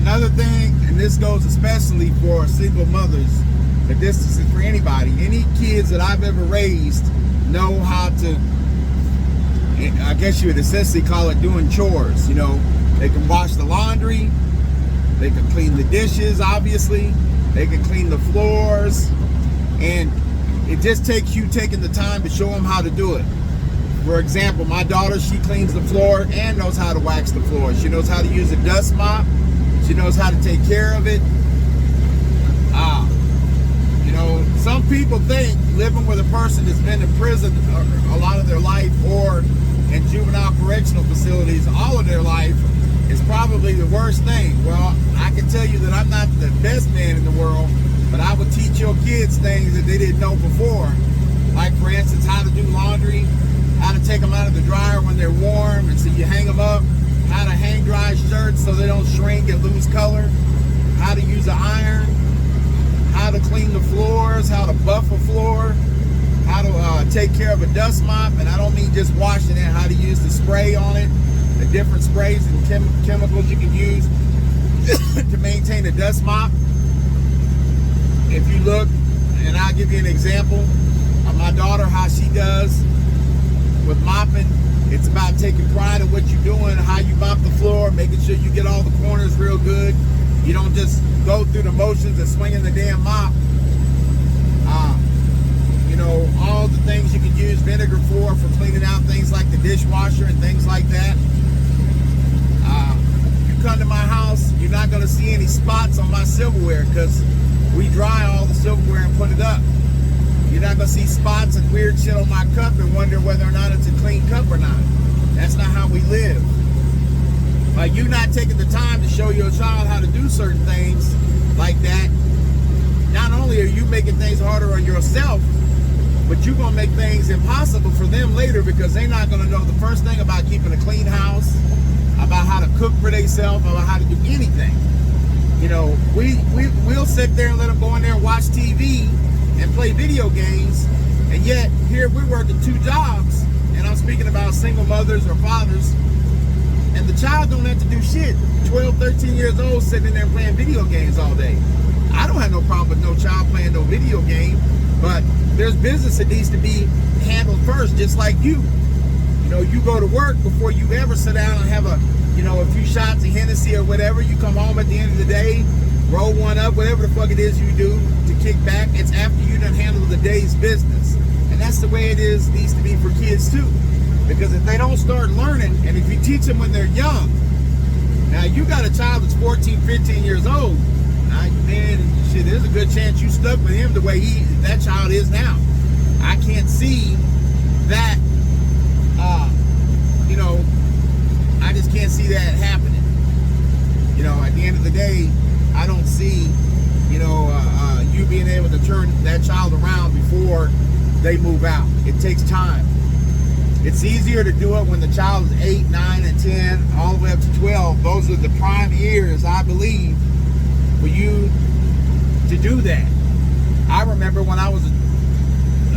Another thing, and this goes especially for single mothers, but this is for anybody. Any kids that I've ever raised know how to, I guess you would essentially call it doing chores. You know, they can wash the laundry, they can clean the dishes, obviously, they can clean the floors, and it just takes you taking the time to show them how to do it. For example, my daughter, she cleans the floor and knows how to wax the floor. She knows how to use a dust mop. She knows how to take care of it. You know, some people think living with a person that's been in prison a lot of their life or in juvenile correctional facilities all of their life is probably the worst thing. Well, I can tell you that I'm not the best man in the world, but I would teach your kids things that they didn't know before. Like, for instance, how to do laundry, how to take them out of the dryer when they're warm, and so you hang them up, how to hang dry shirts so they don't shrink and lose color, how to use an iron, how to clean the floors, how to buff a floor, how to take care of a dust mop, and I don't mean just washing it, how to use the spray on it, the different sprays and chemicals you can use to maintain a dust mop. If you look, and I'll give you an example of my daughter, how she does with mopping. It's about taking pride in what you're doing, how you mop the floor, making sure you get all the corners real good. You don't just go through the motions of swinging the damn mop. You know, all the things you can use vinegar for cleaning out things like the dishwasher and things like that. You come to my house, you're not going to see any spots on my silverware because we dry all the silverware and put it up. You're not going to see spots and weird shit on my cup and wonder whether or not it's a clean cup or not. That's not how we live. Like, you not taking the time to show your child how to do certain things like that, not only are you making things harder on yourself, but you're going to make things impossible for them later because they're not going to know the first thing about keeping a clean house, about how to cook for themselves, about how to do anything. You know, we'll sit there and let them go in there and watch TV and play video games, and yet here we're working 2 jobs, and I'm speaking about single mothers or fathers, and the child don't have to do shit. 12, 13 years old sitting there playing video games all day. I don't have no problem with no child playing no video game, but there's business that needs to be handled first, just like you. You know, you go to work before you ever sit down and have a few shots of Hennessy or whatever. You come home at the end of the day, roll one up, whatever the fuck it is you do to kick back. It's after you done handled the day's business. And that's the way it needs to be for kids too. Because if they don't start learning, and if you teach them when they're young, now you got a child that's 14, 15 years old, man, shit, there's a good chance you stuck with him the way that child is now. I can't see that, I just can't see that happening. You know, at the end of the day, I don't see, you being able to turn that child around before they move out. It takes time. It's easier to do it when the child is 8, 9, and 10, all the way up to 12. Those are the prime years, I believe, for you to do that. I remember when I was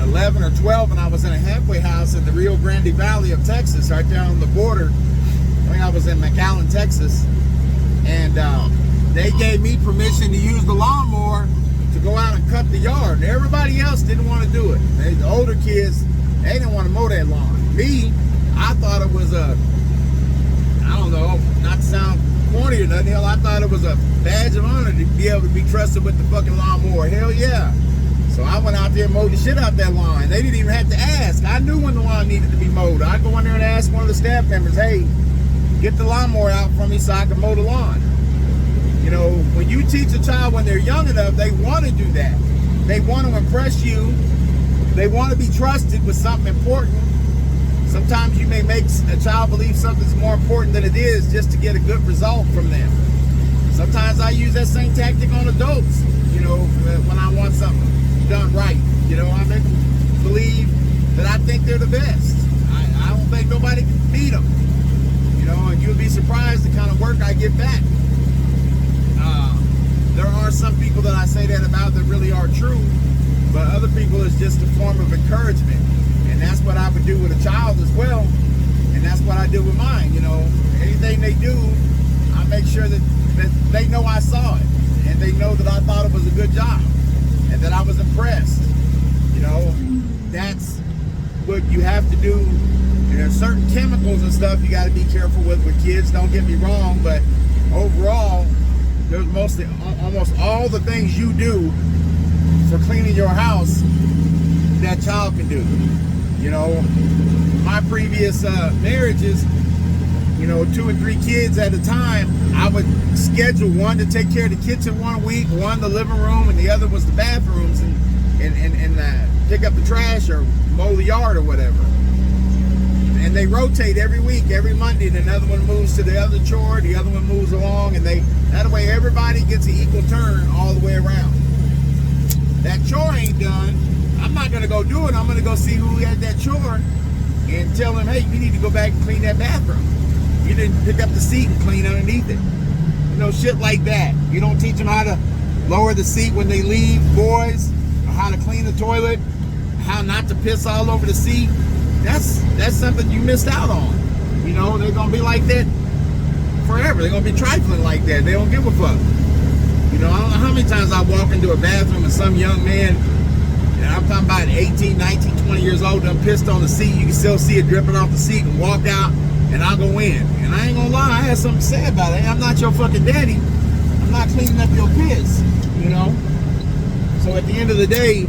11 or 12 and I was in a halfway house in the Rio Grande Valley of Texas, right there on the border. I think I was in McAllen, Texas, and they gave me permission to use the lawnmower to go out and cut the yard. Everybody else didn't want to do it. The older kids, they didn't want to mow that lawn. Me, I thought it was I don't know, not to sound corny or nothing, hell, I thought it was a badge of honor to be able to be trusted with the fucking lawnmower. Hell yeah. So I went out there and mowed the shit out that lawn. They didn't even have to ask. I knew when the lawn needed to be mowed. I'd go in there and ask one of the staff members, hey, get the lawnmower out for me so I can mow the lawn. You know, when you teach a child when they're young enough, they want to do that. They want to impress you. They want to be trusted with something important. Sometimes you may make a child believe something's more important than it is just to get a good result from them. Sometimes I use that same tactic on adults, when I want something done right. I make them believe that I think they're the best. I don't think nobody can beat them. And you'll be surprised the kind of work I get back. There are some people that I say that about that really are true, but other people it's just a form of encouragement. And that's what I would do with a child as well. And that's what I do with mine. Anything they do, I make sure that they know I saw it, and they know that I thought it was a good job, and that I was impressed. You know, that's what you have to do. And there's certain chemicals and stuff you got to be careful with kids. Don't get me wrong, but overall, there's almost all the things you do for cleaning your house that child can do. You know, my previous marriages, you know, 2 and 3 kids at a time, I would schedule one to take care of the kitchen one week, one the living room, and the other was the bathrooms, and pick up the trash or mow the yard or whatever. And they rotate every week, every Monday, and another one moves to the other chore, the other one moves along, and that way everybody gets an equal turn all the way around. That chore ain't done, I'm not gonna go do it. I'm gonna go see who had that chore and tell them, hey, you need to go back and clean that bathroom. You didn't pick up the seat and clean underneath it. You know, shit like that. You don't teach them how to lower the seat when they leave, boys, or how to clean the toilet, how not to piss all over the seat. That's something you missed out on. You know, they're gonna be like that forever. They're gonna be trifling like that. They don't give a fuck. You know, I don't know how many times I walk into a bathroom and some young man, and I'm talking about 18, 19, 20 years old, done pissed on the seat. You can still see it dripping off the seat, and walk out, and I'll go in. And I ain't gonna lie, I had something to say about it. Hey, I'm not your fucking daddy. I'm not cleaning up your piss, you know? So at the end of the day,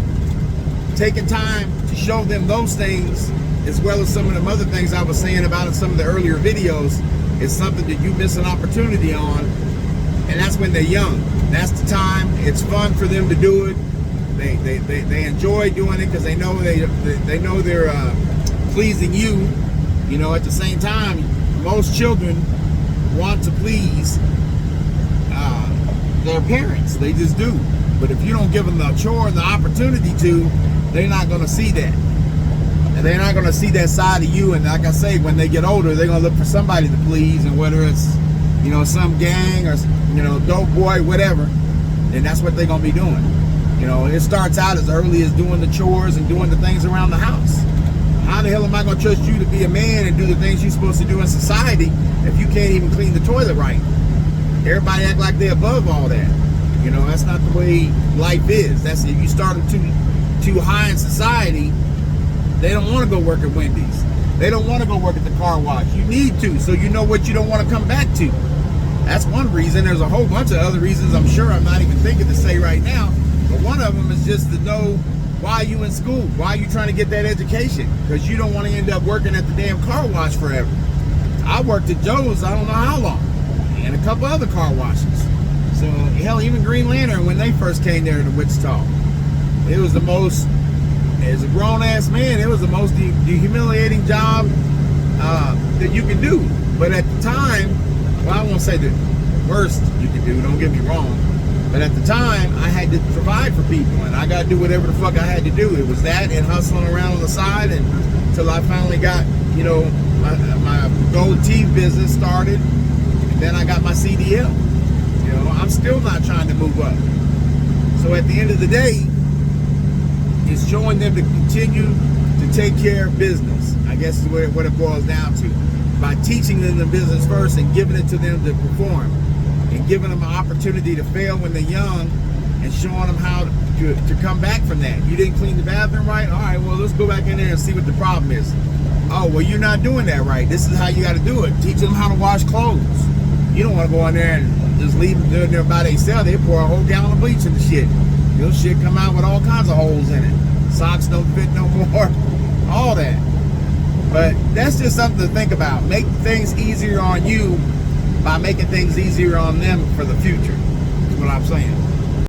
taking time to show them those things, as well as some of the other things I was saying about in some of the earlier videos, is something that you miss an opportunity on. And that's when they're young. That's the time. It's fun for them to do it. They enjoy doing it because they know they're pleasing you. You know, at the same time, most children want to please their parents. They just do. But if you don't give them the chore and the opportunity to, they're not going to see that. And they're not going to see that side of you. And like I say, when they get older, they're going to look for somebody to please. And whether it's, you know, some gang or, you know, dope boy, whatever, then that's what they're going to be doing. You know, it starts out as early as doing the chores and doing the things around the house. How the hell am I going to trust you to be a man and do the things you're supposed to do in society if you can't even clean the toilet right? Everybody act like they're above all that. You know, that's not the way life is. That's if you start them too high in society, they don't want to go work at Wendy's. They don't want to go work at the car wash. You need to, so you know what you don't want to come back to. That's one reason. There's a whole bunch of other reasons I'm sure I'm not even thinking to say right now. But one of them is just to know why you in school. Why you trying to get that education? Because you don't want to end up working at the damn car wash forever. I worked at Joe's I don't know how long. And a couple other car washes. So, hell, even Green Lantern, when they first came there to Wichita, it was the most, as a grown-ass man, it was the most humiliating job that you can do. But at the time, well, I won't say the worst you can do, don't get me wrong. But at the time, I had to provide for people, and I got to do whatever the fuck I had to do. It was that and hustling around on the side until I finally got, you know, my gold teeth business started, and then I got my CDL. You know, I'm still not trying to move up. So at the end of the day, it's showing them to continue to take care of business. I guess is what it boils down to. By teaching them the business first and giving it to them to perform. And giving them an opportunity to fail when they're young and showing them how to come back from that. You didn't clean the bathroom right? All right, well, let's go back in there and see what the problem is. Oh, well, you're not doing that right. This is how you got to do it. Teach them how to wash clothes. You don't want to go in there and just leave them doing there by themselves. They pour a whole gallon of bleach in the shit. Your shit come out with all kinds of holes in it. Socks don't fit no more. All that. But that's just something to think about. Make things easier on you by making things easier on them for the future. That's what I'm saying.